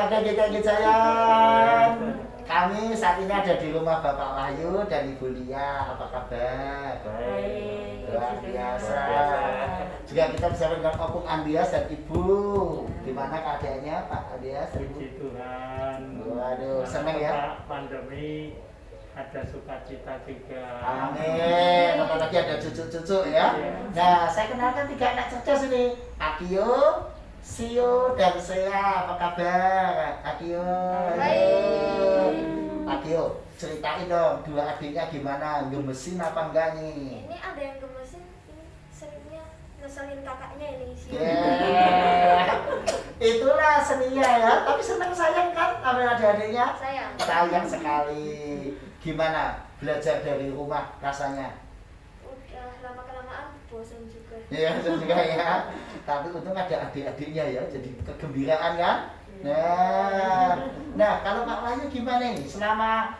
keluarga GKI Jayan. Kami saat ini ada di rumah Bapak Wahyu dan Ibu Lia. Apa kabar? Baik. Luar biasa. Juga kita bersama dengan Opung Andias dan Ibu. Gimana keadaannya Pak Andias? Puji Tuhan. Waduh, senang ya? Pandemi ada sukacita juga. Amin. Apalagi ada cucu-cucu ya. Nah, saya kenalkan 3 anak cerdas ini. Akio, Sio, dan Sea. Apa kabar? Akio. Baik. Akio, ceritain dong 2 adiknya gimana? Gemesin apa enggak nih? Ini ada yang gemesin, ini seringnya ngeselin kakaknya ini sih. Itulah seninya ya. Tapi senang sayang kan sama adik-adiknya? Sayang. Sayang sekali. Gimana belajar dari rumah rasanya? Udah lama-kelamaan bosan juga. Iya, juga ya. Tapi untung ada adik-adiknya ya, jadi kegembiraan kan? Nah, kalau Pak Wahyu gimana nih? Selama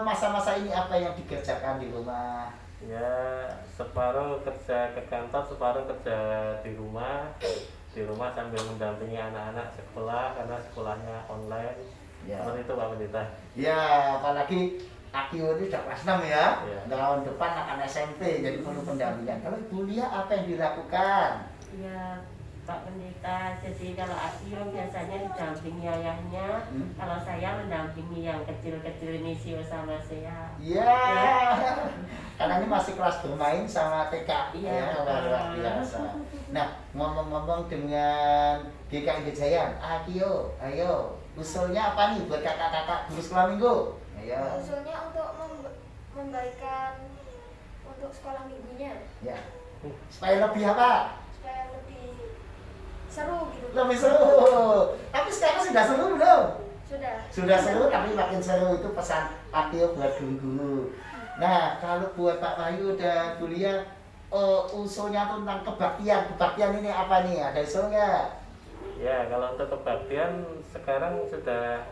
masa-masa ini apa yang dikerjakan di rumah? Ya, separuh kerja ke kantor, separuh kerja di rumah. Di rumah sambil mendampingi anak-anak sekolah karena sekolahnya online. Ya. Seperti itu Pak Pendeta. Ya, apalagi Akio ini sudah kelas 6 ya. Ya. Tahun depan akan SMP, jadi perlu pendampingan. Kalau Ibu Lia apa yang dilakukan? Ya Pak Pendeta, jadi kalau Akio biasanya didampingi ayahnya, kalau saya mendampingi yang kecil-kecil ini Sio sama Sea. Iya, karena ini masih kelas bermain sama TK Iya. ya, luar biasa. Nah, ngomong-ngomong dengan GKI Jayan, Akio, ayo, usulnya apa nih buat kakak-kakak guru sekolah minggu? Ayo. Usulnya untuk membaikkan untuk sekolah minggunya Ya. Supaya lebih apa? supaya lebih seru gitu. Lebih seru. Tapi sekarang sudah seru belum? Sudah. Sudah seru, tapi makin seru itu pesan Akio buat guru-guru. Nah, kalau buat Pak Wahyu dan Bu Lia, usulnya tentang kebaktian. Kebaktian ini apa nih? Ada usul nggak? Ya, kalau untuk kebaktian sekarang sudah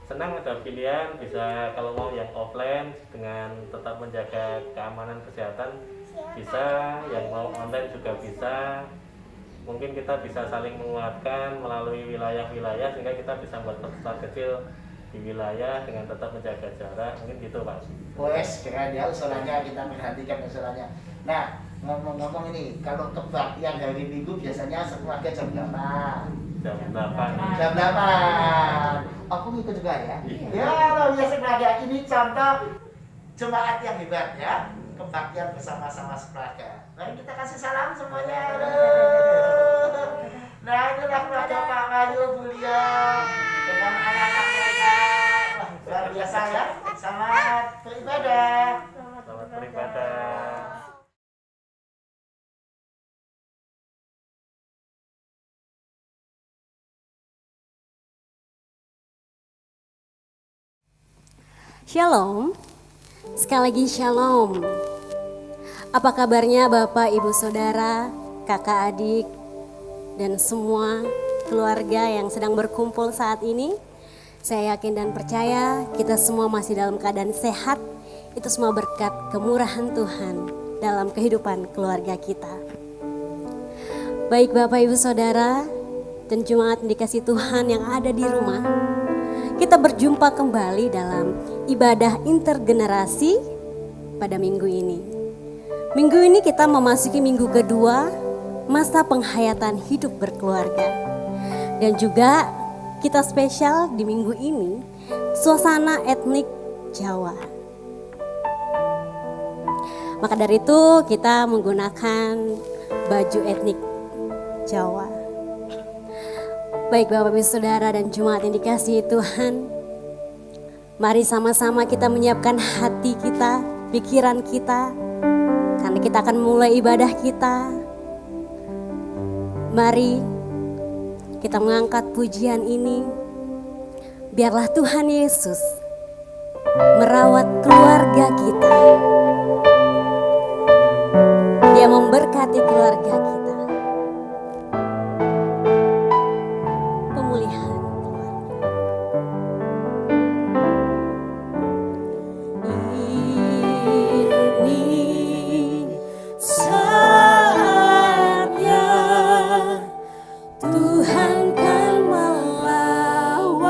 senang ada pilihan, bisa kalau mau yang offline dengan tetap menjaga keamanan kesehatan bisa, yang mau online juga bisa. Mungkin kita bisa saling menguatkan melalui wilayah-wilayah sehingga kita bisa buat peserta kecil di wilayah dengan tetap menjaga jarak, mungkin gitu Pak. Wes, keren ya usulannya, kita perhatikan usulannya. Nah, ngomong-ngomong ini, kalau kebaktian hari Minggu biasanya sekeluarga jam berapa? Jam 8. Jam 8. Aku ngikut juga ya? Ya, luar biasa keluarga. Ini contoh jemaat yang hebat ya. Kebaktian bersama-sama sekeluarga. Mari kita kasih salam semuanya. Halo. Nah, inilah keluarga Pak Wahyu, Bu Lia dengan anak-anak mereka. Wah, luar biasa ya. Selamat beribadah. Selamat beribadah. Shalom, sekali lagi shalom. Apa kabarnya Bapak, Ibu, Saudara, kakak, adik, dan semua keluarga yang sedang berkumpul saat ini? Saya yakin dan percaya kita semua masih dalam keadaan sehat. Itu semua berkat kemurahan Tuhan dalam kehidupan keluarga kita. Baik Bapak, Ibu, Saudara, dan jemaat yang dikasihi Tuhan yang ada di rumah, kita berjumpa kembali dalam ibadah intergenerasi pada minggu ini. Minggu ini kita memasuki minggu kedua masa penghayatan hidup berkeluarga. Dan juga kita spesial di minggu ini suasana etnik Jawa. Maka dari itu kita menggunakan baju etnik Jawa. Baik Bapak Ibu Saudara dan jemaat yang dikasihi Tuhan, mari sama-sama kita menyiapkan hati kita, pikiran kita, karena kita akan mulai ibadah kita. Mari kita mengangkat pujian ini, biarlah Tuhan Yesus merawat keluarga kita. Dia memberkati keluarga kita. Tuhan kan melawan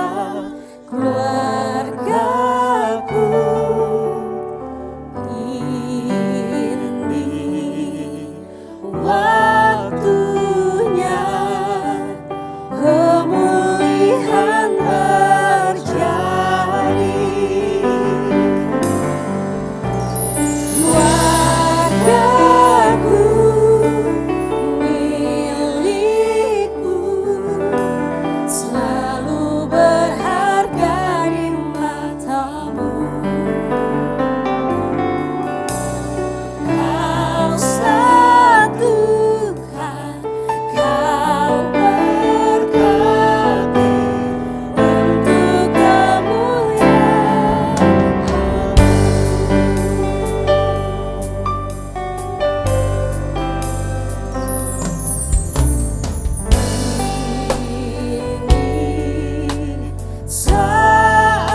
Saatnya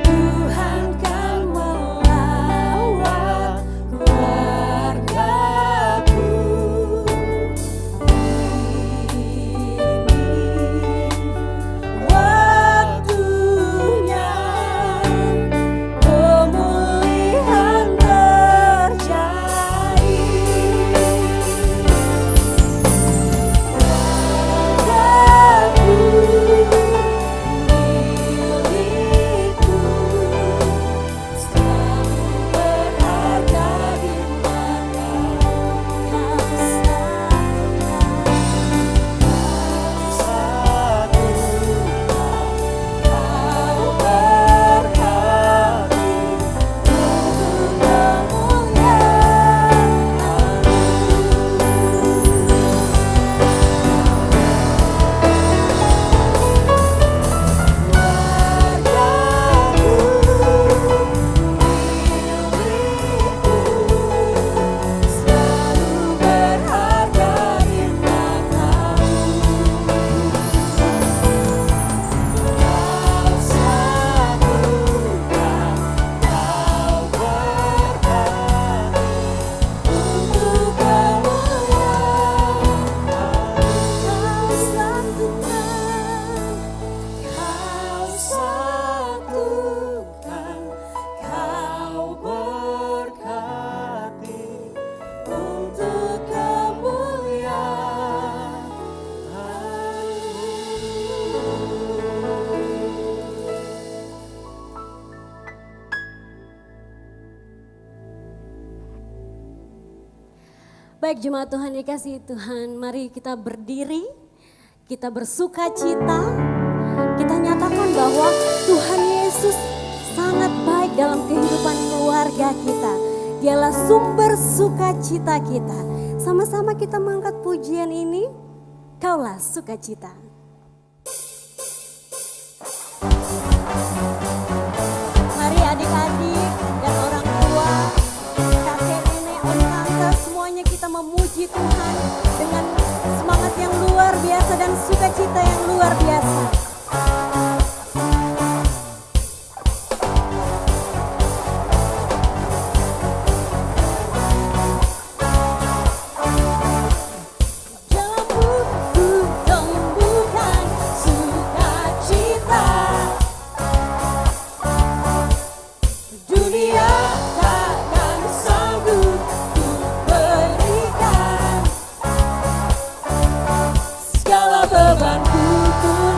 Tuhan kan melawat keluargaku. Ini waktunya pemulihan terjadi. Milikku selalu berharga di matamu. Kau satu, kau berhati untuk selalu berharga di matamu. Kau satukan, kau berhati untuk kemuliaan. Kau satukan, kau satukan, kau berkati untuk kemuliaan. Baik jemaat Tuhan dikasihi Tuhan, mari kita berdiri, kita bersuka cita, kita nyatakan bahwa Tuhan Yesus sangat baik dalam kehidupan keluarga kita. Dialah sumber sukacita kita. Sama-sama kita mengangkat pujian ini, Kaulah sukacita. Mari adik-adik dan orang tua, kakek, nenek, om, tante, semuanya kita memuji Tuhan dengan semangat yang luar biasa dan sukacita yang luar biasa. Jambuku tumbuhkan sukacita, dunia takkan sanggup ku berikan, segala bebanku pun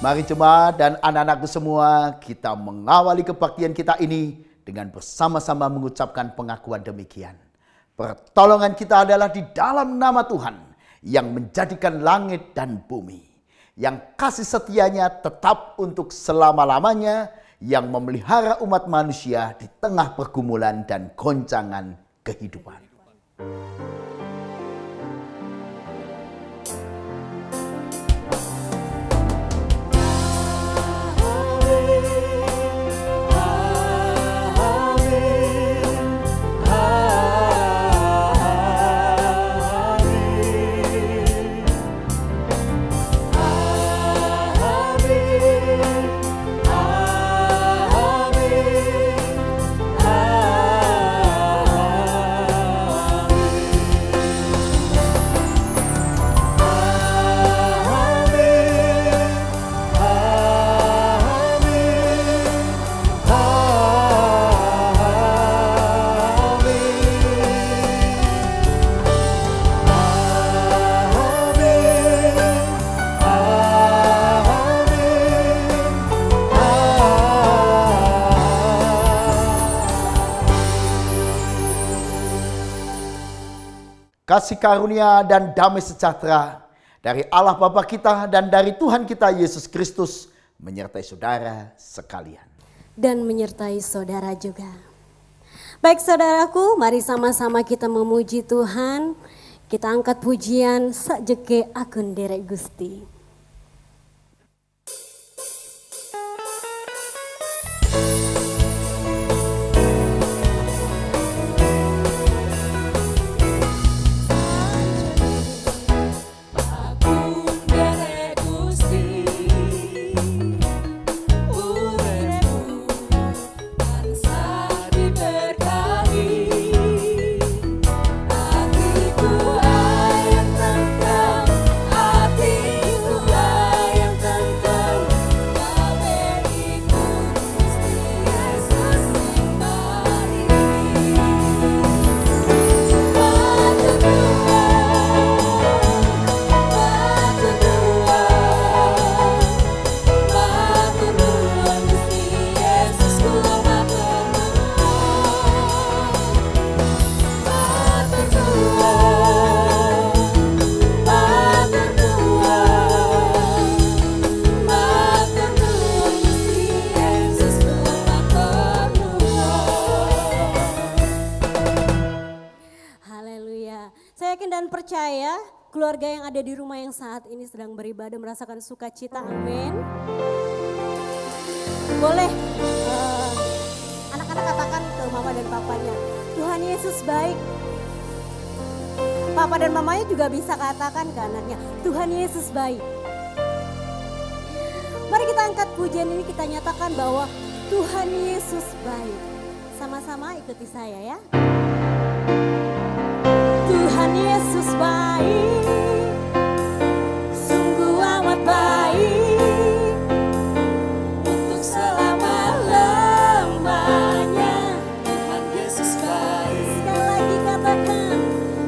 Mari jemaat dan anak-anakku semua, kita mengawali kebaktian kita ini dengan bersama-sama mengucapkan pengakuan demikian. Pertolongan kita adalah di dalam nama Tuhan yang menjadikan langit dan bumi, yang kasih setianya tetap untuk selama-lamanya, yang memelihara umat manusia di tengah pergumulan dan goncangan kehidupan. Kasih karunia dan damai sejahtera dari Allah Bapa kita dan dari Tuhan kita Yesus Kristus menyertai saudara sekalian. Dan menyertai saudara juga. Baik saudaraku, mari sama-sama kita memuji Tuhan. Kita angkat pujian sajeke akun derek Gusti. Percaya keluarga yang ada di rumah yang saat ini sedang beribadah merasakan sukacita, amin. Boleh anak-anak katakan ke mama dan papanya, Tuhan Yesus baik. Papa dan mamanya juga bisa katakan ke anaknya, Tuhan Yesus baik. Mari kita angkat pujian ini, kita nyatakan bahwa Tuhan Yesus baik. Sama-sama ikuti saya ya. Tuhan Yesus baik, sungguh amat baik, untuk selama-lamanya. Tuhan Yesus baik. Sekali lagi katakan,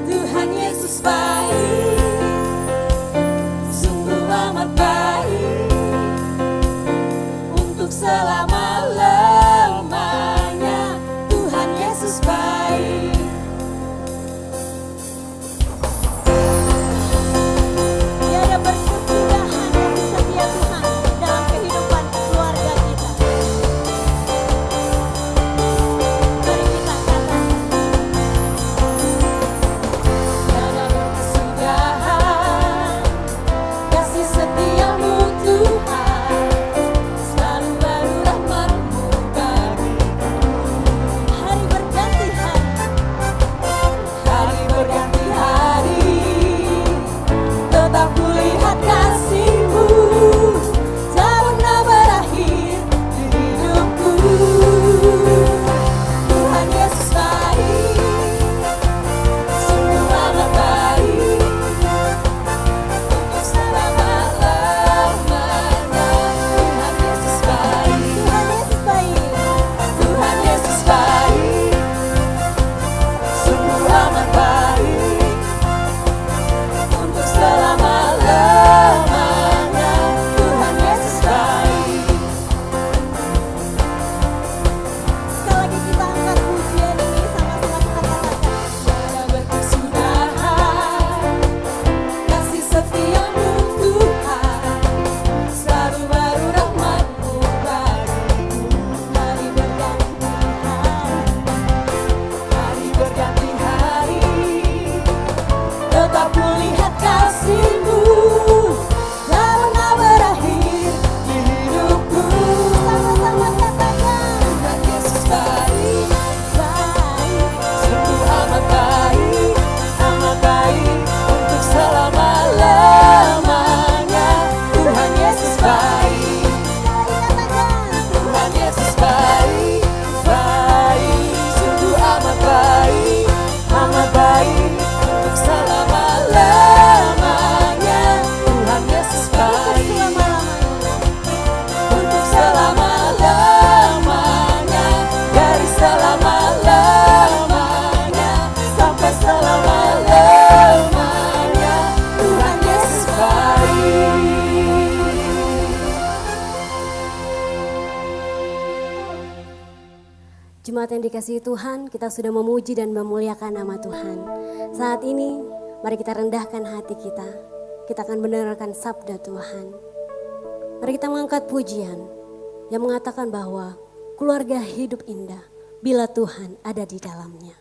Tuhan Yesus baik, sungguh amat baik, untuk selama-lamanya. Tuhan Yesus baik. Jemaat yang dikasihi Tuhan, kita sudah memuji dan memuliakan nama Tuhan. Saat ini, mari kita rendahkan hati kita. Kita akan mendengarkan sabda Tuhan. Mari kita mengangkat pujian yang mengatakan bahwa keluarga hidup indah bila Tuhan ada di dalamnya.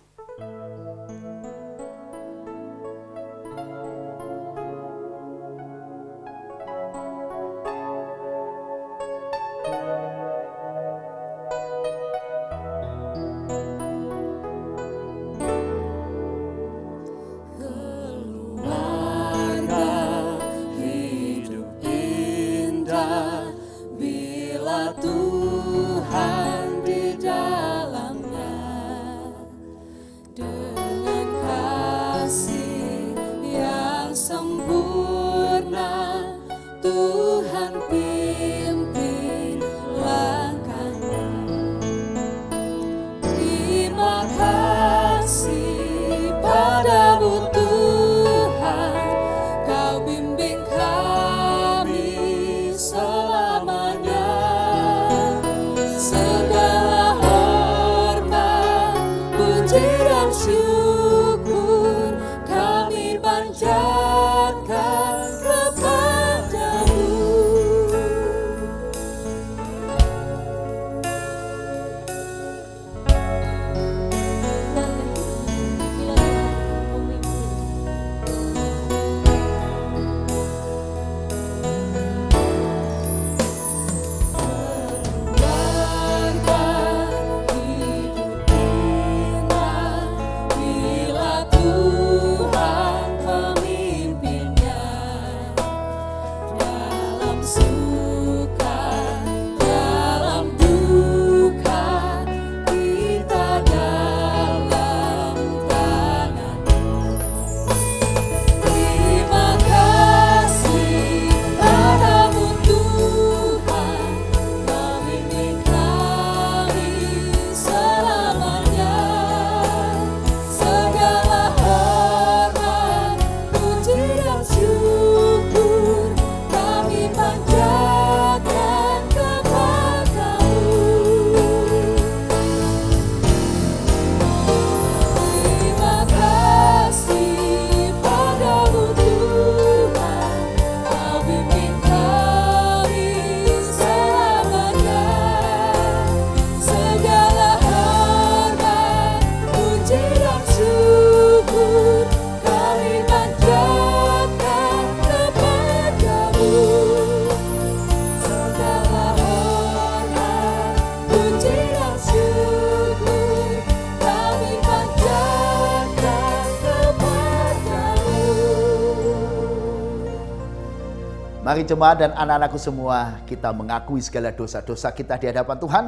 Mari jemaat dan anak-anakku semua, kita mengakui segala dosa-dosa kita di hadapan Tuhan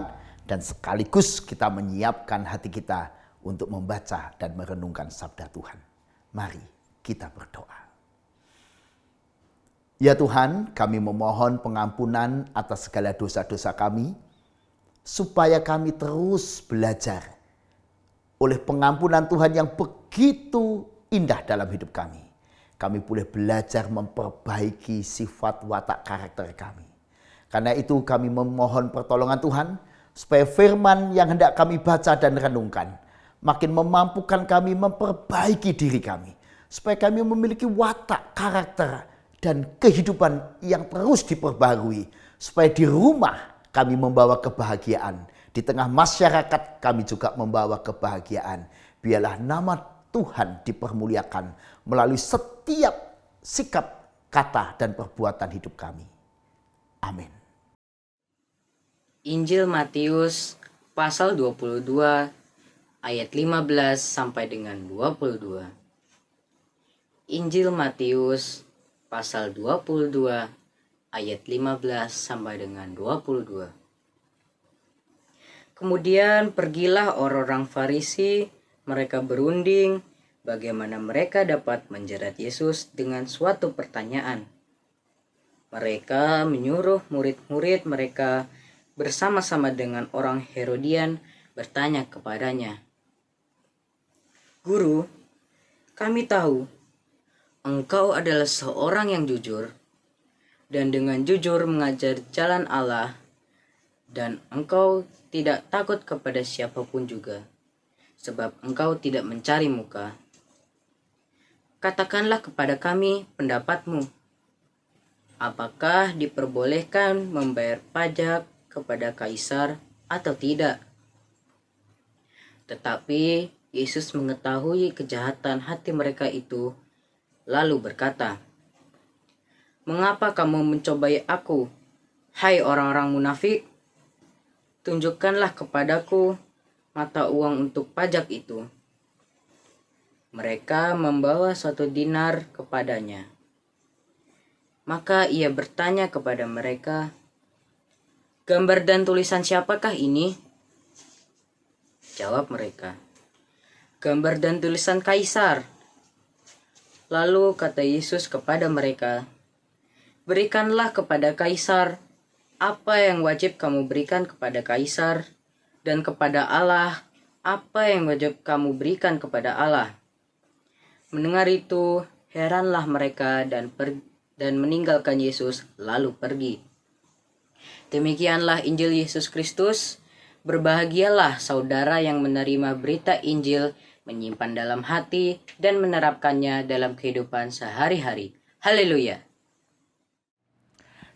dan sekaligus kita menyiapkan hati kita untuk membaca dan merenungkan sabda Tuhan. Mari kita berdoa. Ya Tuhan, kami memohon pengampunan atas segala dosa-dosa kami, supaya kami terus belajar oleh pengampunan Tuhan yang begitu indah dalam hidup kami. Kami boleh belajar memperbaiki sifat watak karakter kami. Karena itu kami memohon pertolongan Tuhan, supaya firman yang hendak kami baca dan renungkan makin memampukan kami memperbaiki diri kami. Supaya kami memiliki watak karakter dan kehidupan yang terus diperbarui. Supaya di rumah kami membawa kebahagiaan. Di tengah masyarakat kami juga membawa kebahagiaan. Biarlah nama Tuhan dipermuliakan melalui setiap sikap, kata, dan perbuatan hidup kami. Amin. Injil Matius pasal 22 ayat 15 sampai dengan 22. Injil Matius pasal 22 ayat 15 sampai dengan 22. Kemudian pergilah orang-orang Farisi, mereka berunding bagaimana mereka dapat menjerat Yesus dengan suatu pertanyaan. Mereka menyuruh murid-murid mereka bersama-sama dengan orang Herodian bertanya kepadanya, "Guru, kami tahu engkau adalah seorang yang jujur dan dengan jujur mengajar jalan Allah. dan engkau tidak takut kepada siapapun juga, sebab engkau tidak mencari muka. Katakanlah kepada kami pendapatmu. Apakah diperbolehkan membayar pajak kepada kaisar atau tidak?" Tetapi Yesus mengetahui kejahatan hati mereka itu, lalu berkata, "Mengapa kamu mencobai aku, hai orang-orang munafik? Tunjukkanlah kepadaku mata uang untuk pajak itu." Mereka membawa 1 dinar kepadanya. Maka ia bertanya kepada mereka, "Gambar dan tulisan siapakah ini?" Jawab mereka, "Gambar dan tulisan kaisar." Lalu kata Yesus kepada mereka, "Berikanlah kepada kaisar apa yang wajib kamu berikan kepada kaisar, dan kepada Allah apa yang wajib kamu berikan kepada Allah." Mendengar itu, heranlah mereka dan meninggalkan Yesus lalu pergi. Demikianlah Injil Yesus Kristus. Berbahagialah saudara yang menerima berita Injil, menyimpan dalam hati, dan menerapkannya dalam kehidupan sehari-hari. Haleluya.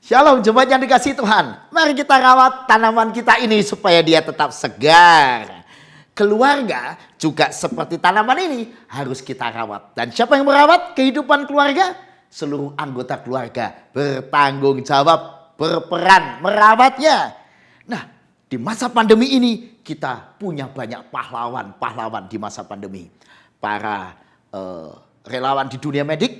Shalom jemaat yang dikasihi Tuhan. Mari kita rawat tanaman kita ini supaya dia tetap segar. Keluarga juga seperti tanaman ini harus kita rawat. Dan siapa yang merawat kehidupan keluarga? Seluruh anggota keluarga bertanggung jawab, berperan merawatnya. Nah, di masa pandemi ini kita punya banyak pahlawan di masa pandemi. Para relawan di dunia medik,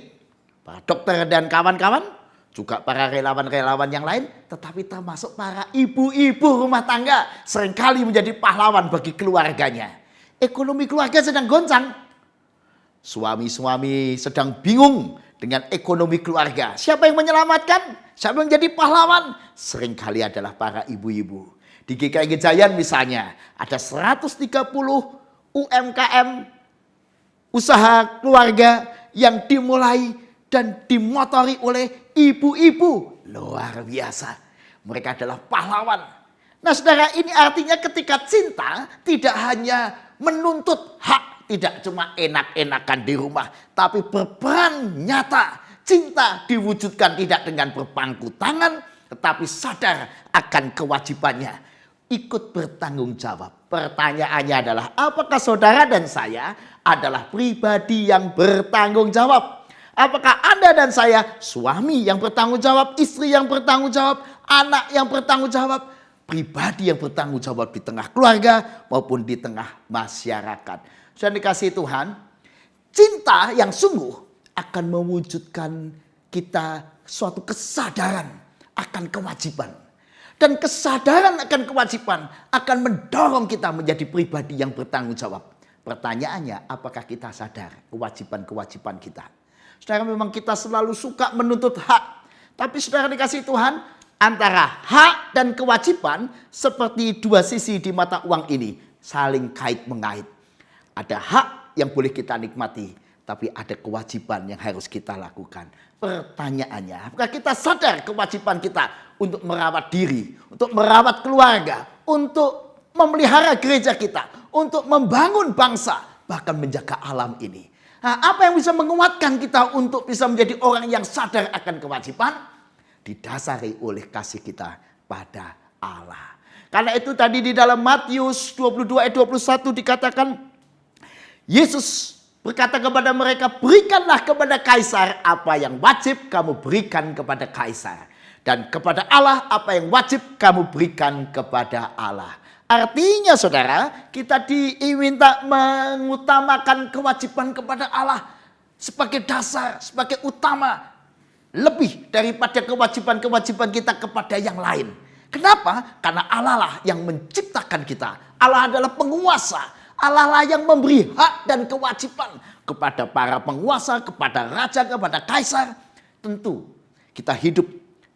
para dokter dan kawan-kawan, juga para relawan-relawan yang lain, tetapi termasuk para ibu-ibu rumah tangga seringkali menjadi pahlawan bagi keluarganya. Ekonomi keluarga sedang goncang. Suami-suami sedang bingung dengan ekonomi keluarga. Siapa yang menyelamatkan? Siapa yang menjadi pahlawan? Seringkali adalah para ibu-ibu. Di GKI Gejayan misalnya, ada 130 UMKM usaha keluarga yang dimulai dan dimotori oleh ibu-ibu. Luar biasa. Mereka adalah pahlawan. Nah saudara, ini artinya ketika cinta tidak hanya menuntut hak, tidak cuma enak-enakan di rumah, tapi berperan nyata. Cinta diwujudkan tidak dengan berpangku tangan, tetapi sadar akan kewajibannya. Ikut bertanggung jawab. Pertanyaannya adalah, apakah saudara dan saya adalah pribadi yang bertanggung jawab? Apakah Anda dan saya suami yang bertanggung jawab, istri yang bertanggung jawab, anak yang bertanggung jawab, pribadi yang bertanggung jawab di tengah keluarga maupun di tengah masyarakat? Sudah dikasihi Tuhan, cinta yang sungguh akan mewujudkan kita suatu kesadaran akan kewajiban. Dan kesadaran akan kewajiban akan mendorong kita menjadi pribadi yang bertanggung jawab. Pertanyaannya, apakah kita sadar kewajiban-kewajiban kita? Saudara, memang kita selalu suka menuntut hak. Tapi saudara dikasihi Tuhan, antara hak dan kewajiban seperti dua sisi di mata uang ini saling kait-mengait. Ada hak yang boleh kita nikmati, tapi ada kewajiban yang harus kita lakukan. Pertanyaannya, apakah kita sadar kewajiban kita untuk merawat diri, untuk merawat keluarga, untuk memelihara gereja kita, untuk membangun bangsa, bahkan menjaga alam ini? Nah, apa yang bisa menguatkan kita untuk bisa menjadi orang yang sadar akan kewajiban? Didasari oleh kasih kita pada Allah. Karena itu tadi di dalam Matius 22 ayat 21 dikatakan, Yesus berkata kepada mereka, berikanlah kepada kaisar apa yang wajib kamu berikan kepada kaisar. Dan kepada Allah apa yang wajib kamu berikan kepada Allah. Artinya saudara, kita diminta mengutamakan kewajiban kepada Allah sebagai dasar, sebagai utama. Lebih daripada kewajiban-kewajiban kita kepada yang lain. Kenapa? Karena Allah lah yang menciptakan kita. Allah adalah penguasa. Allah lah yang memberi hak dan kewajiban kepada para penguasa, kepada raja, kepada kaisar. Tentu kita hidup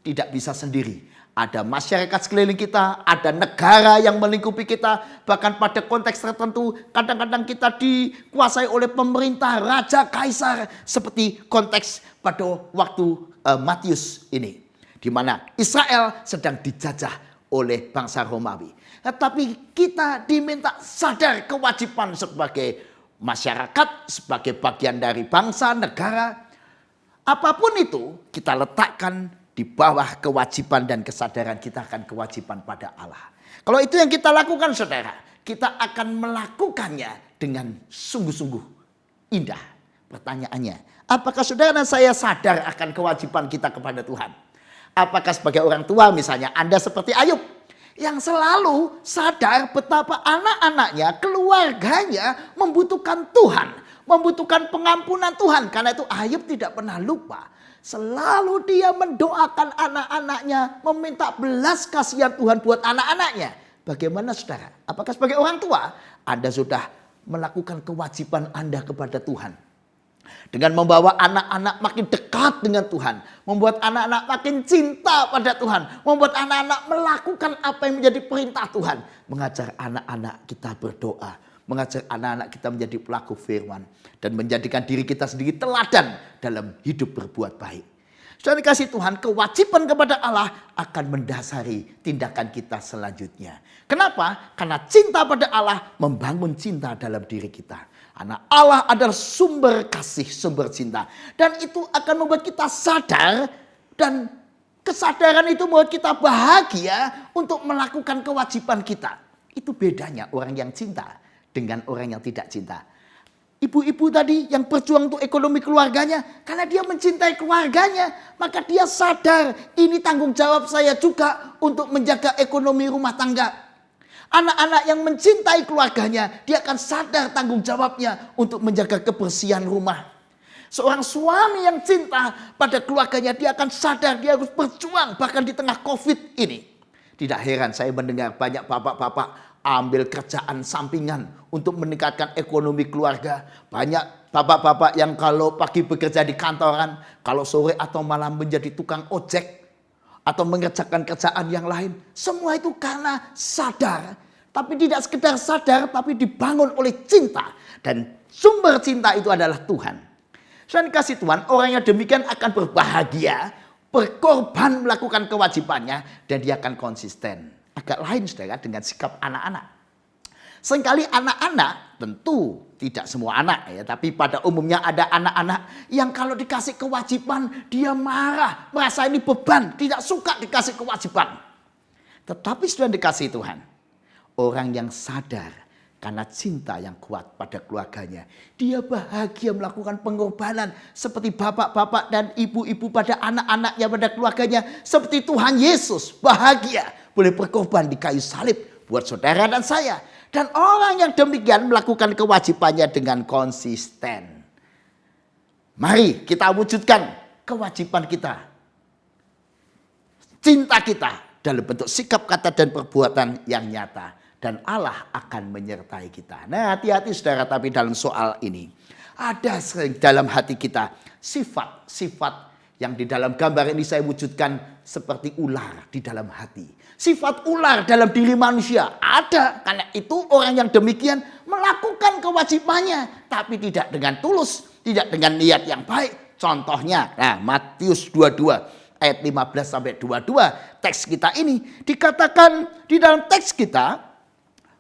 tidak bisa sendiri. Ada masyarakat sekeliling kita, ada negara yang melingkupi kita. Bahkan pada konteks tertentu kadang-kadang kita dikuasai oleh pemerintah, raja, kaisar. Seperti konteks pada waktu Matius ini. Di mana Israel sedang dijajah oleh bangsa Romawi. Tetapi kita diminta sadar kewajiban sebagai masyarakat, sebagai bagian dari bangsa, negara. Apapun itu kita letakkan di bawah kewajiban dan kesadaran kita akan kewajiban pada Allah. Kalau itu yang kita lakukan saudara, kita akan melakukannya dengan sungguh-sungguh indah. Pertanyaannya, apakah saudara dan saya sadar akan kewajiban kita kepada Tuhan? Apakah sebagai orang tua misalnya Anda seperti Ayub yang selalu sadar betapa anak-anaknya, keluarganya membutuhkan Tuhan, membutuhkan pengampunan Tuhan. Karena itu Ayub tidak pernah lupa. Selalu dia mendoakan anak-anaknya, meminta belas kasihan Tuhan buat anak-anaknya. Bagaimana saudara? Apakah sebagai orang tua Anda sudah melakukan kewajiban Anda kepada Tuhan? Dengan membawa anak-anak makin dekat dengan Tuhan. Membuat anak-anak makin cinta pada Tuhan. Membuat anak-anak melakukan apa yang menjadi perintah Tuhan. Mengajar anak-anak kita berdoa. Mengajar anak-anak kita menjadi pelaku firman. Dan menjadikan diri kita sendiri teladan dalam hidup berbuat baik. Saudara dikasih Tuhan, kewajiban kepada Allah akan mendasari tindakan kita selanjutnya. Kenapa? Karena cinta pada Allah membangun cinta dalam diri kita. Karena Allah adalah sumber kasih, sumber cinta. Dan itu akan membuat kita sadar dan kesadaran itu membuat kita bahagia untuk melakukan kewajiban kita. Itu bedanya orang yang cinta dengan orang yang tidak cinta. Ibu-ibu tadi yang berjuang untuk ekonomi keluarganya, karena dia mencintai keluarganya, maka dia sadar ini tanggung jawab saya juga untuk menjaga ekonomi rumah tangga. Anak-anak yang mencintai keluarganya, dia akan sadar tanggung jawabnya untuk menjaga kebersihan rumah. Seorang suami yang cinta pada keluarganya, dia akan sadar dia harus berjuang bahkan di tengah COVID ini. Tidak heran saya mendengar banyak bapak-bapak ambil kerjaan sampingan untuk meningkatkan ekonomi keluarga. Banyak bapak-bapak yang kalau pagi bekerja di kantoran, kalau sore atau malam menjadi tukang ojek atau mengerjakan kerjaan yang lain. Semua itu karena sadar. Tapi tidak sekedar sadar, tapi dibangun oleh cinta. Dan sumber cinta itu adalah Tuhan. Saya dikasih Tuhan, orang yang demikian akan berbahagia, berkorban melakukan kewajibannya, dan dia akan konsisten. Agak lain saudara dengan sikap anak-anak. Seringkali anak-anak, tentu tidak semua anak ya, tapi pada umumnya ada anak-anak yang kalau dikasih kewajiban dia marah, merasa ini beban, tidak suka dikasih kewajiban. Tetapi sudah dikasih Tuhan, orang yang sadar karena cinta yang kuat pada keluarganya, dia bahagia melakukan pengorbanan seperti bapak-bapak dan ibu-ibu pada anak-anaknya, pada keluarganya, seperti Tuhan Yesus bahagia boleh berkorban di kayu salib buat saudara dan saya. Dan orang yang demikian melakukan kewajibannya dengan konsisten. Mari kita wujudkan kewajiban kita, cinta kita dalam bentuk sikap, kata, dan perbuatan yang nyata. Dan Allah akan menyertai kita. Nah, hati-hati saudara, tapi dalam soal ini ada sering dalam hati kita sifat-sifat yang di dalam gambar ini saya wujudkan seperti ular di dalam hati. Sifat ular dalam diri manusia ada. Karena itu orang yang demikian melakukan kewajibannya, tapi tidak dengan tulus, tidak dengan niat yang baik. Contohnya, nah, Matius 22 ayat 15 sampai 22, teks kita ini dikatakan di dalam teks kita,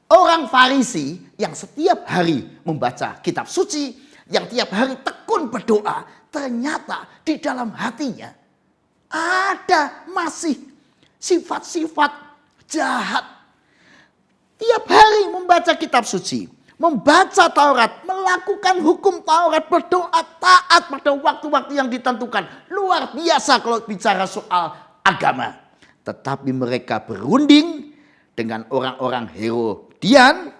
orang Farisi yang setiap hari membaca kitab suci, yang tiap hari tekun berdoa, ternyata di dalam hatinya ada masih sifat-sifat jahat. Tiap hari membaca kitab suci, membaca Taurat, melakukan hukum Taurat, berdoa taat pada waktu-waktu yang ditentukan. Luar biasa kalau bicara soal agama. Tetapi mereka berunding dengan orang-orang Herodian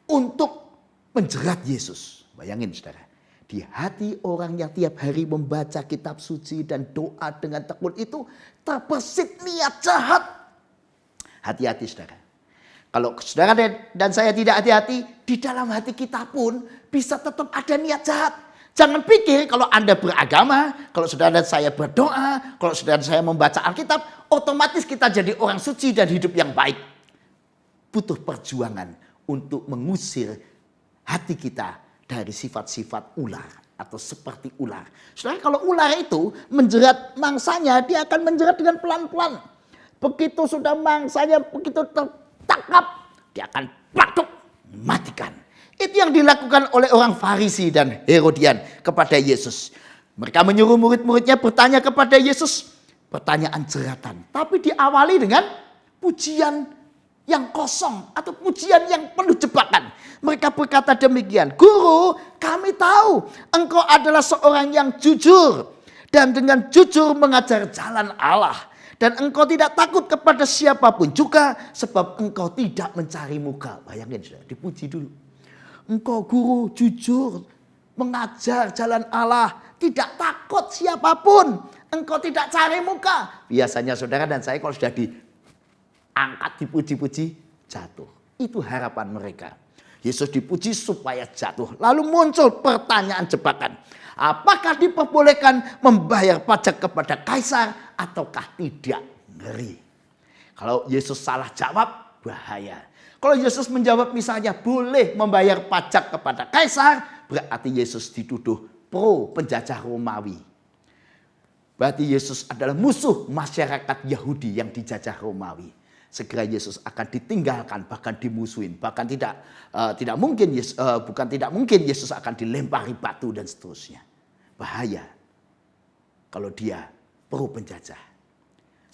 untuk menjerat Yesus. Bayangin saudara, di hati orang yang tiap hari membaca kitab suci dan doa dengan tekun itu terbesit niat jahat. Hati-hati saudara. Kalau saudara dan saya tidak hati-hati, di dalam hati kita pun bisa tetap ada niat jahat. Jangan pikir kalau Anda beragama, kalau saudara dan saya berdoa, kalau saudara dan saya membaca Alkitab, otomatis kita jadi orang suci dan hidup yang baik. Butuh perjuangan untuk mengusir hati kita dari sifat-sifat ular atau seperti ular. Saudara, kalau ular itu menjerat mangsanya, dia akan menjerat dengan pelan-pelan. Begitu sudah mangsanya, begitu tertangkap, dia akan plaktuk, matikan. Itu yang dilakukan oleh orang Farisi dan Herodian kepada Yesus. Mereka menyuruh murid-muridnya bertanya kepada Yesus pertanyaan jeratan. Tapi diawali dengan pujian yang kosong atau pujian yang penuh jebakan. Mereka berkata demikian, "Guru, kami tahu engkau adalah seorang yang jujur dan dengan jujur mengajar jalan Allah. Dan engkau tidak takut kepada siapapun juga sebab engkau tidak mencari muka." Bayangin sudah, dipuji dulu. Engkau guru jujur mengajar jalan Allah, tidak takut siapapun. Engkau tidak cari muka. Biasanya saudara dan saya kalau sudah diangkat, dipuji-puji, jatuh. Itu harapan mereka. Yesus dipuji supaya jatuh. Lalu muncul pertanyaan jebakan. Apakah diperbolehkan membayar pajak kepada kaisar ataukah tidak? Ngeri. Kalau Yesus salah jawab, bahaya. Kalau Yesus menjawab misalnya boleh membayar pajak kepada kaisar, berarti Yesus dituduh pro penjajah Romawi. Berarti Yesus adalah musuh masyarakat Yahudi yang dijajah Romawi. Segera Yesus akan ditinggalkan, bahkan dimusuhin, bahkan tidak mungkin Yesus akan dilempari batu dan seterusnya. Bahaya kalau dia pro penjajah.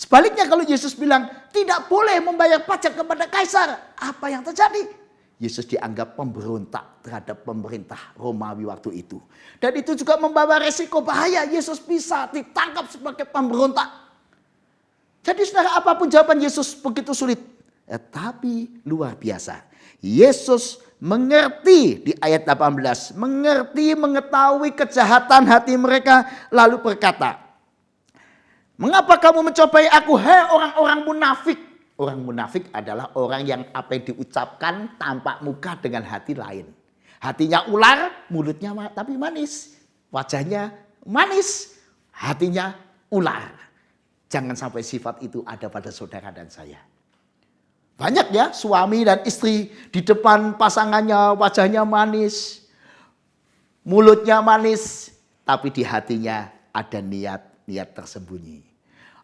Sebaliknya kalau Yesus bilang tidak boleh membayar pajak kepada kaisar, apa yang terjadi? Yesus dianggap pemberontak terhadap pemerintah Romawi waktu itu. Dan itu juga membawa resiko bahaya. Yesus bisa ditangkap sebagai pemberontak. Jadi saudara, apapun jawaban Yesus begitu sulit. Tapi luar biasa. Yesus mengerti di ayat 18. Mengerti, mengetahui kejahatan hati mereka. Lalu berkata, "Mengapa kamu mencobai aku, hai orang-orang munafik?" Orang munafik adalah orang yang apa yang diucapkan tampak muka dengan hati lain. Hatinya ular, mulutnya tapi manis. Wajahnya manis, hatinya ular. Jangan sampai sifat itu ada pada saudara dan saya. Banyak ya suami dan istri di depan pasangannya wajahnya manis, mulutnya manis, tapi di hatinya ada niat tersembunyi.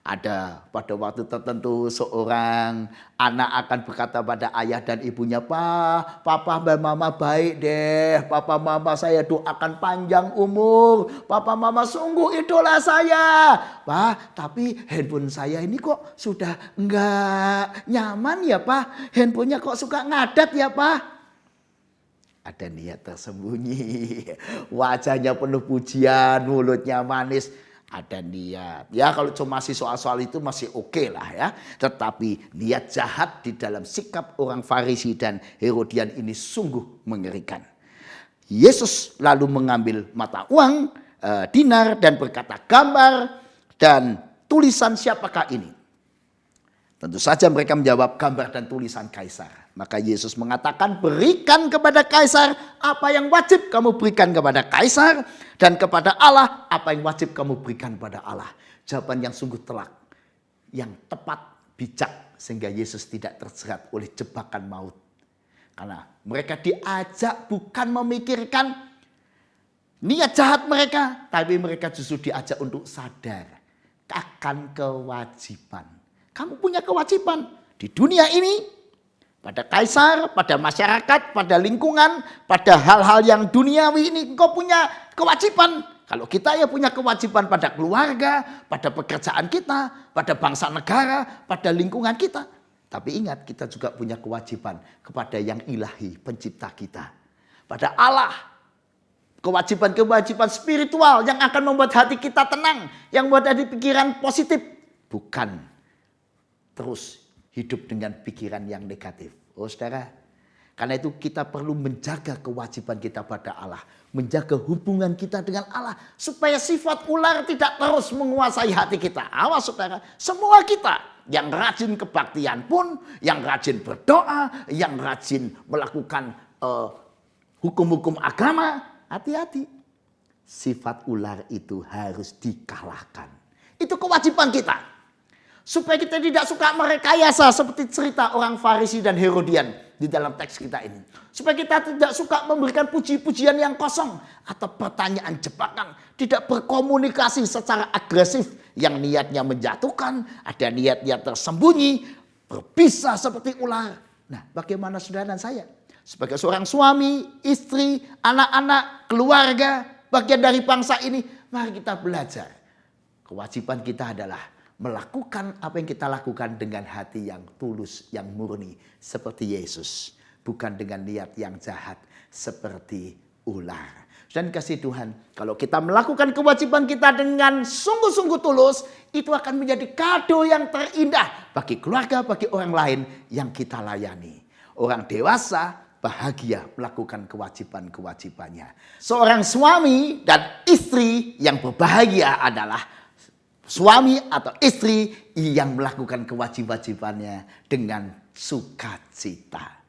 Ada pada waktu tertentu seorang anak akan berkata pada ayah dan ibunya, Papa dan Mama baik deh. Papa Mama saya doakan panjang umur. Papa Mama sungguh idola saya. Tapi handphone saya ini kok sudah enggak nyaman ya Pak. Handphonenya kok suka ngadat ya Pak. Ada niat tersembunyi. Wajahnya penuh pujian, mulutnya manis. Ada niat. Ya kalau cuma masih soal-soal itu masih oke lah ya. Tetapi niat jahat di dalam sikap orang Farisi dan Herodian ini sungguh mengerikan. Yesus lalu mengambil mata uang, dinar dan berkata, "Gambar dan tulisan siapakah ini?" Tentu saja mereka menjawab, "Gambar dan tulisan kaisar." Maka Yesus mengatakan, "Berikan kepada kaisar apa yang wajib kamu berikan kepada kaisar, dan kepada Allah apa yang wajib kamu berikan kepada Allah." Jawaban yang sungguh telak, yang tepat, bijak, sehingga Yesus tidak terjerat oleh jebakan maut. Karena mereka diajak bukan memikirkan niat jahat mereka, tapi mereka justru diajak untuk sadar akan kewajiban. Kamu punya kewajiban di dunia ini, pada kaisar, pada masyarakat, pada lingkungan, pada hal-hal yang duniawi ini engkau punya kewajiban. Kalau kita ya punya kewajiban pada keluarga, pada pekerjaan kita, pada bangsa negara, pada lingkungan kita. Tapi ingat, kita juga punya kewajiban kepada yang ilahi, pencipta kita. Pada Allah. Kewajiban-kewajiban spiritual yang akan membuat hati kita tenang, yang membuat hati pikiran positif. Bukan terus hidup dengan pikiran yang negatif. Oh saudara, karena itu kita perlu menjaga kewajiban kita pada Allah. Menjaga hubungan kita dengan Allah. Supaya sifat ular tidak terus menguasai hati kita. Awas saudara, semua kita yang rajin kebaktian pun, yang rajin berdoa, yang rajin melakukan hukum-hukum agama, hati-hati. Sifat ular itu harus dikalahkan. Itu kewajiban kita. Supaya kita tidak suka merekayasa seperti cerita orang Farisi dan Herodian di dalam teks kita ini. Supaya kita tidak suka memberikan puji-pujian yang kosong atau pertanyaan jebakan. Tidak berkomunikasi secara agresif yang niatnya menjatuhkan, ada niat-niat tersembunyi, berbisa seperti ular. Nah, bagaimana saudara dan saya? Sebagai seorang suami, istri, anak-anak, keluarga, bagian dari bangsa ini, mari kita belajar. Kewajiban kita adalah melakukan apa yang kita lakukan dengan hati yang tulus, yang murni, seperti Yesus. Bukan dengan niat yang jahat, seperti ular. Dan kasih Tuhan, kalau kita melakukan kewajiban kita dengan sungguh-sungguh tulus, itu akan menjadi kado yang terindah bagi keluarga, bagi orang lain yang kita layani. Orang dewasa bahagia melakukan kewajiban-kewajibannya. Seorang suami dan istri yang berbahagia adalah suami atau istri yang melakukan kewajiban-kewajibannya dengan sukacita.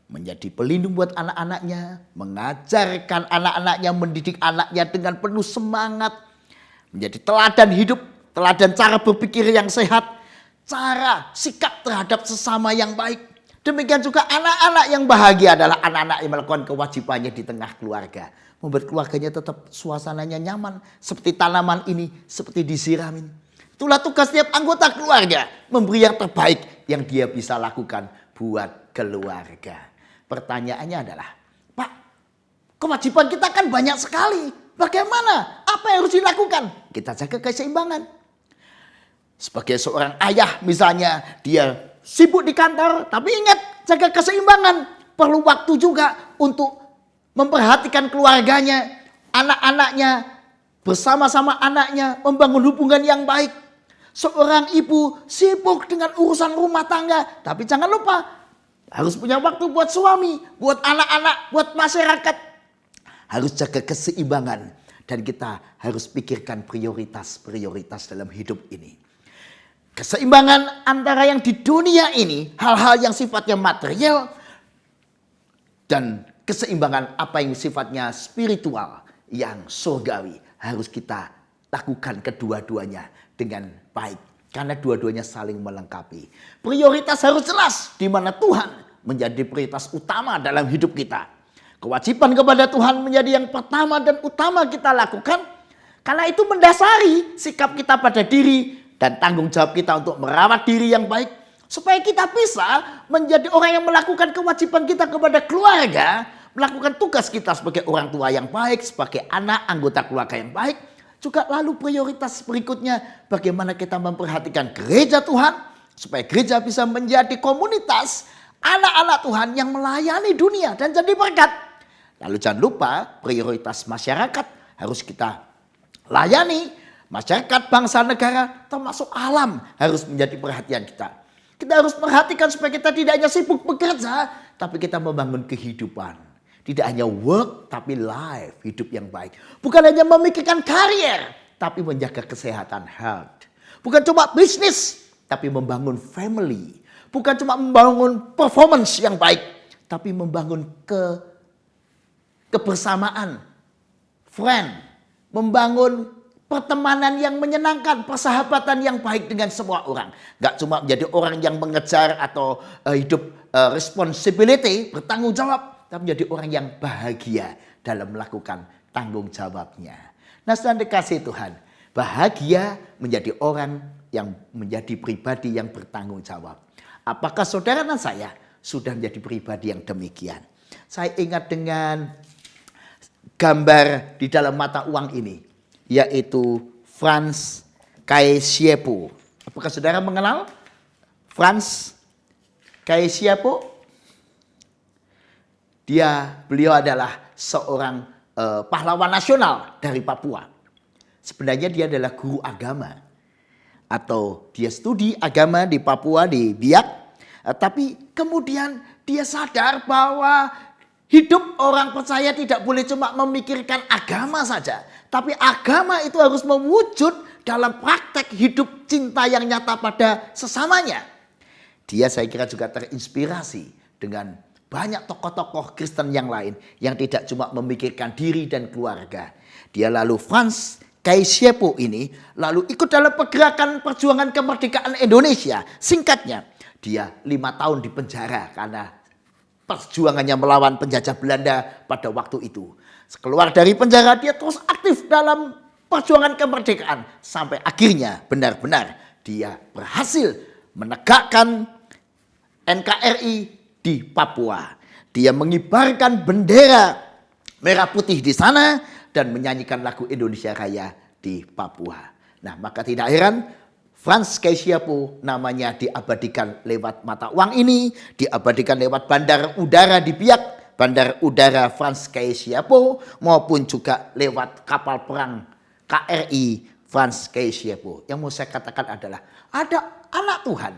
Menjadi pelindung buat anak-anaknya, mengajarkan anak-anaknya, mendidik anaknya dengan penuh semangat. Menjadi teladan hidup, teladan cara berpikir yang sehat, cara sikap terhadap sesama yang baik. Demikian juga anak-anak yang bahagia adalah anak-anak yang melakukan kewajibannya di tengah keluarga. Membuat keluarganya tetap suasananya nyaman, seperti tanaman ini, seperti disiramin. Itulah tugas setiap anggota keluarga, memberi yang terbaik yang dia bisa lakukan buat keluarga. Pertanyaannya adalah, Pak, kewajiban kita kan banyak sekali. Bagaimana? Apa yang harus dilakukan? Kita jaga keseimbangan. Sebagai seorang ayah misalnya, dia sibuk di kantor, tapi ingat, jaga keseimbangan. Perlu waktu juga untuk memperhatikan keluarganya, anak-anaknya, bersama-sama anaknya, membangun hubungan yang baik. Seorang ibu sibuk dengan urusan rumah tangga, tapi jangan lupa, harus punya waktu buat suami, buat anak-anak, buat masyarakat. Harus jaga keseimbangan. Dan kita harus pikirkan prioritas-prioritas dalam hidup ini. Keseimbangan antara yang di dunia ini, hal-hal yang sifatnya material, dan keseimbangan apa yang sifatnya spiritual, yang surgawi. Harus kita lakukan kedua-duanya dengan baik. Karena dua-duanya saling melengkapi. Prioritas harus jelas di mana Tuhan menjadi prioritas utama dalam hidup kita. Kewajiban kepada Tuhan menjadi yang pertama dan utama kita lakukan. Karena itu mendasari sikap kita pada diri dan tanggung jawab kita untuk merawat diri yang baik. Supaya kita bisa menjadi orang yang melakukan kewajiban kita kepada keluarga. Melakukan tugas kita sebagai orang tua yang baik, sebagai anak anggota keluarga yang baik. Juga lalu prioritas berikutnya, bagaimana kita memperhatikan gereja Tuhan, supaya gereja bisa menjadi komunitas anak-anak Tuhan yang melayani dunia dan jadi berkat. Lalu jangan lupa prioritas masyarakat harus kita layani. Masyarakat, bangsa, negara, termasuk alam harus menjadi perhatian kita. Kita harus perhatikan supaya kita tidak hanya sibuk bekerja, tapi kita membangun kehidupan. Tidak hanya work, tapi life, hidup yang baik. Bukan hanya memikirkan karier, tapi menjaga kesehatan, health. Bukan cuma bisnis, tapi membangun family. Bukan cuma membangun performance yang baik, tapi membangun kebersamaan, friend. Membangun pertemanan yang menyenangkan, persahabatan yang baik dengan semua orang. Gak cuma menjadi orang yang mengejar atau hidup responsibility, bertanggung jawab. Tapi menjadi orang yang bahagia dalam melakukan tanggung jawabnya. Nah, saudara dikasih Tuhan, bahagia menjadi orang yang menjadi pribadi yang bertanggung jawab. Apakah saudara dan saya sudah menjadi pribadi yang demikian? Saya ingat dengan gambar di dalam mata uang ini, yaitu Franz Kaisiepo. Apakah saudara mengenal Franz Kaisiepo? Beliau adalah seorang pahlawan nasional dari Papua. Sebenarnya dia adalah guru agama. Atau dia studi agama di Papua, di Biak. Tapi kemudian dia sadar bahwa hidup orang percaya tidak boleh cuma memikirkan agama saja. Tapi agama itu harus mewujud dalam praktek hidup cinta yang nyata pada sesamanya. Dia saya kira juga terinspirasi dengan banyak tokoh-tokoh Kristen yang lain yang tidak cuma memikirkan diri dan keluarga. Dia lalu Franz Kaisiepo ini lalu ikut dalam pergerakan perjuangan kemerdekaan Indonesia. Singkatnya, dia 5 tahun di penjara karena perjuangannya melawan penjajah Belanda pada waktu itu. Keluar dari penjara, dia terus aktif dalam perjuangan kemerdekaan sampai akhirnya benar-benar dia berhasil menegakkan NKRI di Papua. Dia mengibarkan bendera merah putih di sana dan menyanyikan lagu Indonesia Raya di Papua. Nah, maka tidak heran Frans Kaisiepo namanya diabadikan lewat mata uang ini, diabadikan lewat bandar udara di Biak, bandar udara Frans Kaisiepo, maupun juga lewat kapal perang KRI Frans Kaisiepo. Yang mau saya katakan adalah ada anak Tuhan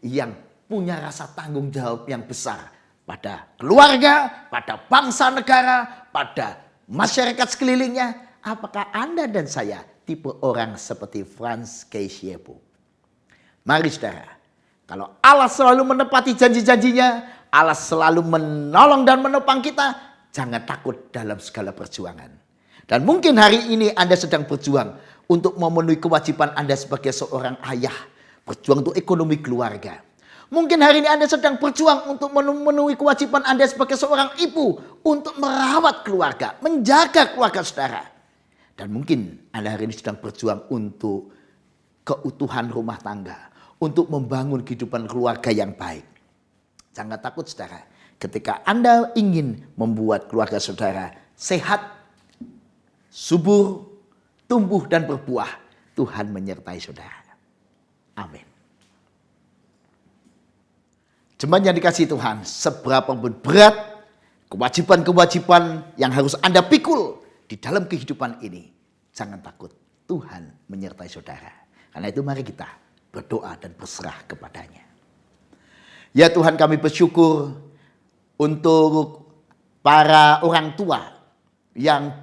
yang punya rasa tanggung jawab yang besar pada keluarga, pada bangsa negara, pada masyarakat sekelilingnya. Apakah Anda dan saya tipe orang seperti Frans Kaisiepo? Mari saudara, kalau Allah selalu menepati janji-janjinya, Allah selalu menolong dan menopang kita, jangan takut dalam segala perjuangan. Dan mungkin hari ini Anda sedang berjuang untuk memenuhi kewajiban Anda sebagai seorang ayah, berjuang untuk ekonomi keluarga. Mungkin hari ini Anda sedang berjuang untuk memenuhi kewajiban Anda sebagai seorang ibu untuk merawat keluarga, menjaga keluarga saudara. Dan mungkin Anda hari ini sedang berjuang untuk keutuhan rumah tangga, untuk membangun kehidupan keluarga yang baik. Jangan takut saudara, ketika Anda ingin membuat keluarga saudara sehat, subur, tumbuh dan berbuah, Tuhan menyertai saudara. Amin. Jemaat yang dikasihi Tuhan, seberapa berat kewajiban-kewajiban yang harus Anda pikul di dalam kehidupan ini, jangan takut, Tuhan menyertai saudara. Karena itu mari kita berdoa dan berserah kepadanya. Ya Tuhan, kami bersyukur untuk para orang tua yang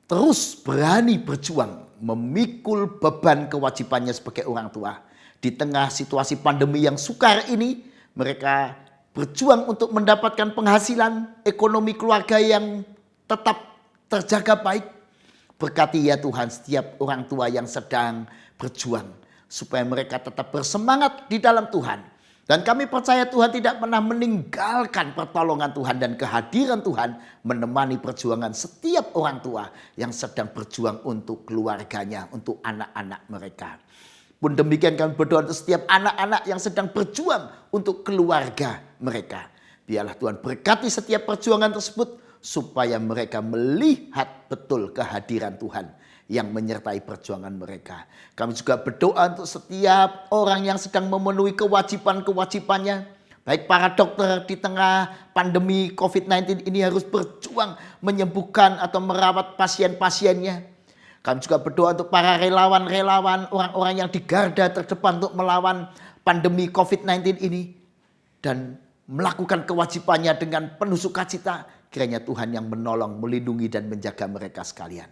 terus berani berjuang memikul beban kewajibannya sebagai orang tua. Di tengah situasi pandemi yang sukar ini, mereka berjuang untuk mendapatkan penghasilan ekonomi keluarga yang tetap terjaga baik. Berkati ya Tuhan setiap orang tua yang sedang berjuang, supaya mereka tetap bersemangat di dalam Tuhan. Dan kami percaya Tuhan tidak pernah meninggalkan pertolongan Tuhan dan kehadiran Tuhan menemani perjuangan setiap orang tua yang sedang berjuang untuk keluarganya, untuk anak-anak mereka. Pun demikian kami berdoa untuk setiap anak-anak yang sedang berjuang untuk keluarga mereka. Biarlah Tuhan berkati setiap perjuangan tersebut supaya mereka melihat betul kehadiran Tuhan yang menyertai perjuangan mereka. Kami juga berdoa untuk setiap orang yang sedang memenuhi kewajiban-kewajibannya. Baik para dokter di tengah pandemi COVID-19 ini harus berjuang menyembuhkan atau merawat pasien-pasiennya. Kami juga berdoa untuk para relawan-relawan, orang-orang yang di garda terdepan untuk melawan pandemi COVID-19 ini. Dan melakukan kewajibannya dengan penuh sukacita. Kiranya Tuhan yang menolong, melindungi dan menjaga mereka sekalian.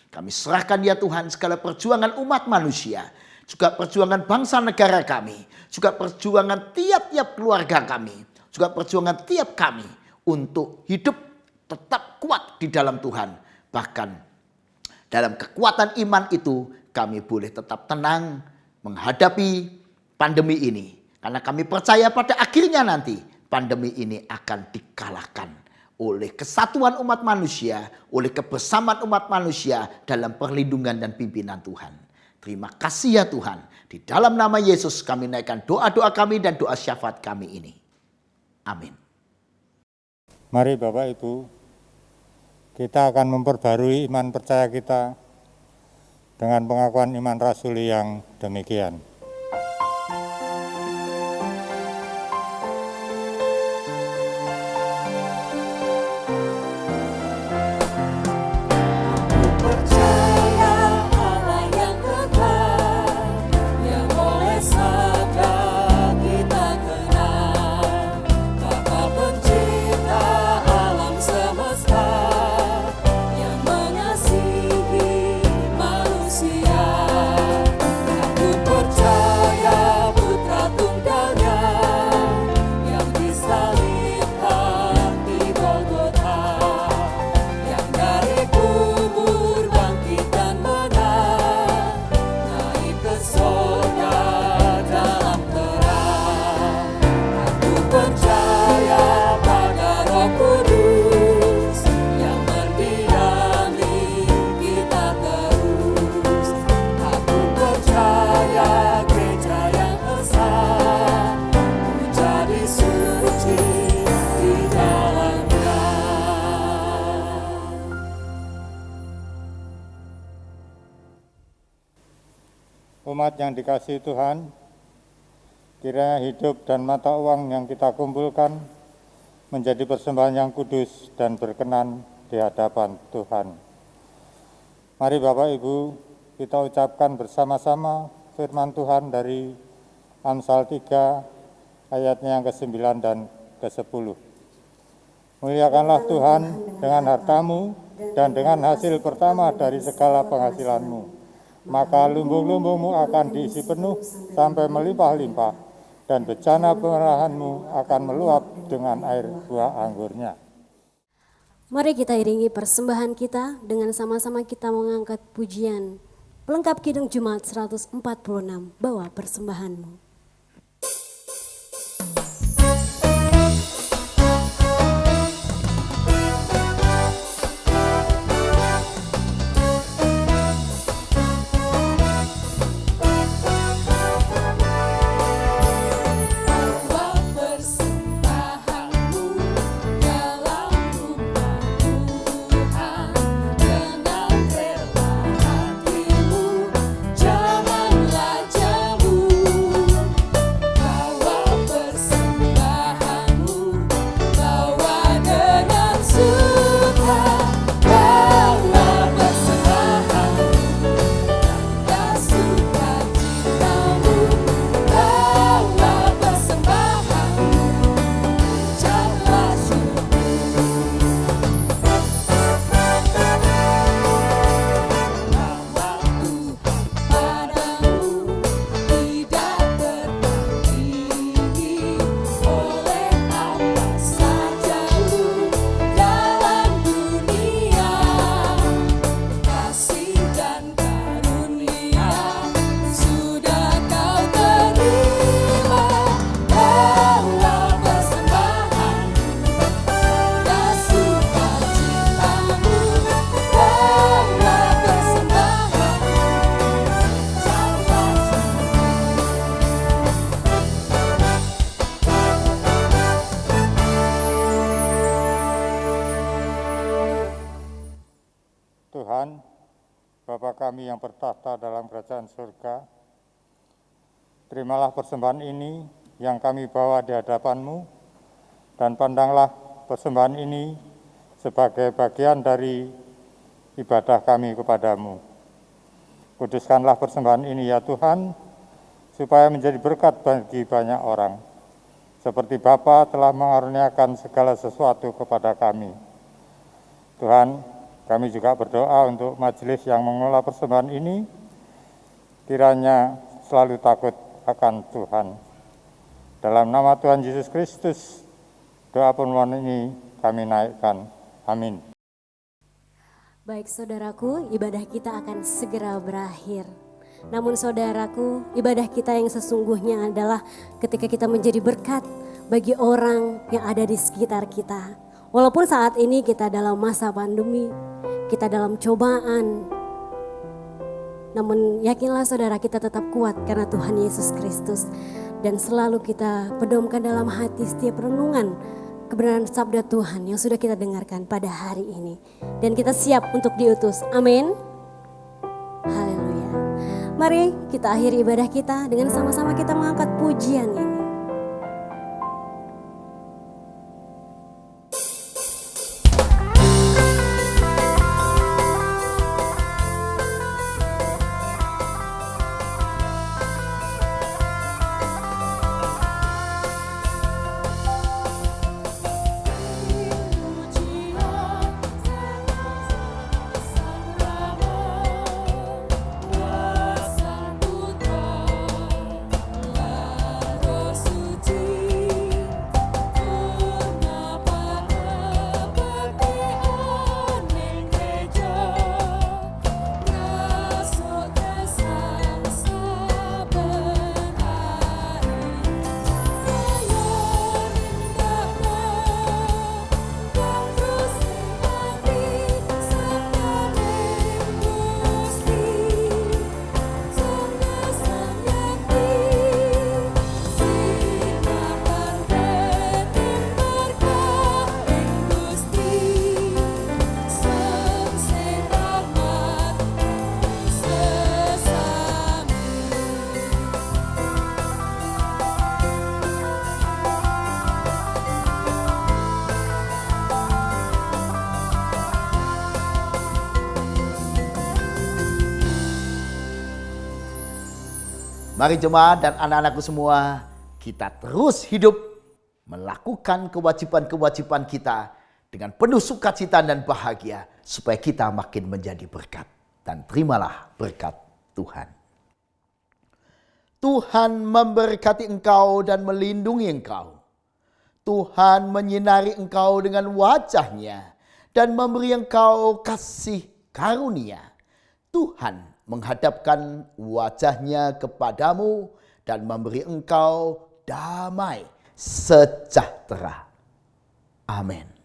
Kami serahkan ya Tuhan segala perjuangan umat manusia. Juga perjuangan bangsa negara kami. Juga perjuangan tiap-tiap keluarga kami. Juga perjuangan tiap kami untuk hidup tetap kuat di dalam Tuhan. Bahkan dalam kekuatan iman itu kami boleh tetap tenang menghadapi pandemi ini. Karena kami percaya pada akhirnya nanti pandemi ini akan dikalahkan oleh kesatuan umat manusia, oleh kebersamaan umat manusia dalam perlindungan dan pimpinan Tuhan. Terima kasih ya Tuhan. Di dalam nama Yesus kami naikkan doa-doa kami dan doa syafaat kami ini. Amin. Mari Bapak Ibu, kita akan memperbarui iman percaya kita dengan pengakuan iman rasuli yang demikian. Percaya umat yang dikasihi Tuhan, kiranya hidup dan mata uang yang kita kumpulkan menjadi persembahan yang kudus dan berkenan di hadapan Tuhan. Mari Bapak Ibu, kita ucapkan bersama-sama firman Tuhan dari Amsal 3 ayatnya yang ke-9 dan ke-10. Muliakanlah Tuhan dengan hartamu dan dengan hasil pertama dari segala penghasilanmu. Maka lumbung-lumbungmu akan diisi penuh sampai melimpah-limpah, dan bejana pemerahanmu akan meluap dengan air buah anggurnya. Mari kita iringi persembahan kita dengan sama-sama kita mengangkat pujian. Pelengkap Kidung Jumat 146, bawa persembahanmu. Tuhan, Bapa kami yang bertahta dalam kerajaan surga, terimalah persembahan ini yang kami bawa di hadapan-Mu, dan pandanglah persembahan ini sebagai bagian dari ibadah kami kepadamu. Kuduskanlah persembahan ini ya Tuhan, supaya menjadi berkat bagi banyak orang, seperti Bapa telah mengaruniakan segala sesuatu kepada kami. Tuhan, kami juga berdoa untuk majelis yang mengelola persembahan ini, kiranya selalu takut akan Tuhan. Dalam nama Tuhan Yesus Kristus, doa permohonan ini kami naikkan. Amin. Baik saudaraku, ibadah kita akan segera berakhir. Namun saudaraku, ibadah kita yang sesungguhnya adalah ketika kita menjadi berkat bagi orang yang ada di sekitar kita. Walaupun saat ini kita dalam masa pandemi, kita dalam cobaan, namun yakinlah saudara, kita tetap kuat karena Tuhan Yesus Kristus. Dan selalu kita pedomkan dalam hati setiap renungan kebenaran sabda Tuhan yang sudah kita dengarkan pada hari ini. Dan kita siap untuk diutus. Amin. Haleluya. Mari kita akhiri ibadah kita dengan sama-sama kita mengangkat pujian ini. Terus Mari jemaat dan anak-anakku semua, kita terus hidup melakukan kewajiban-kewajiban kita dengan penuh sukacita dan bahagia supaya kita makin menjadi berkat. Dan terimalah berkat Tuhan. Tuhan memberkati engkau dan melindungi engkau. Tuhan menyinari engkau dengan wajah-Nya dan memberi engkau kasih karunia. Tuhan menghadapkan wajah-Nya kepadamu dan memberi engkau damai sejahtera. Amin.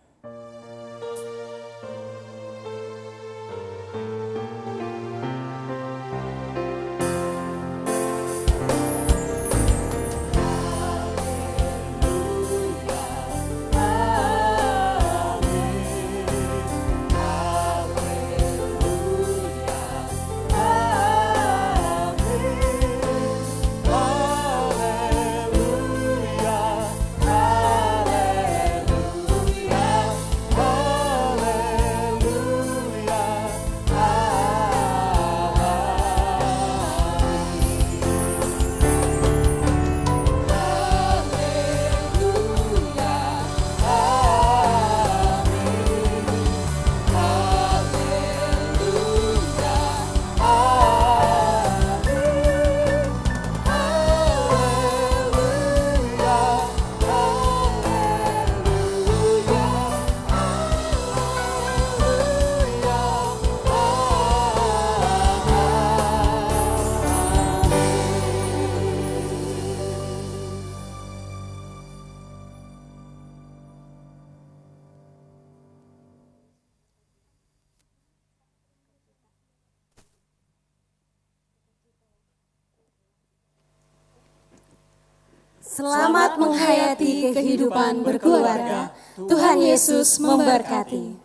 Selamat menghayati kehidupan berkeluarga. Tuhan Yesus memberkati.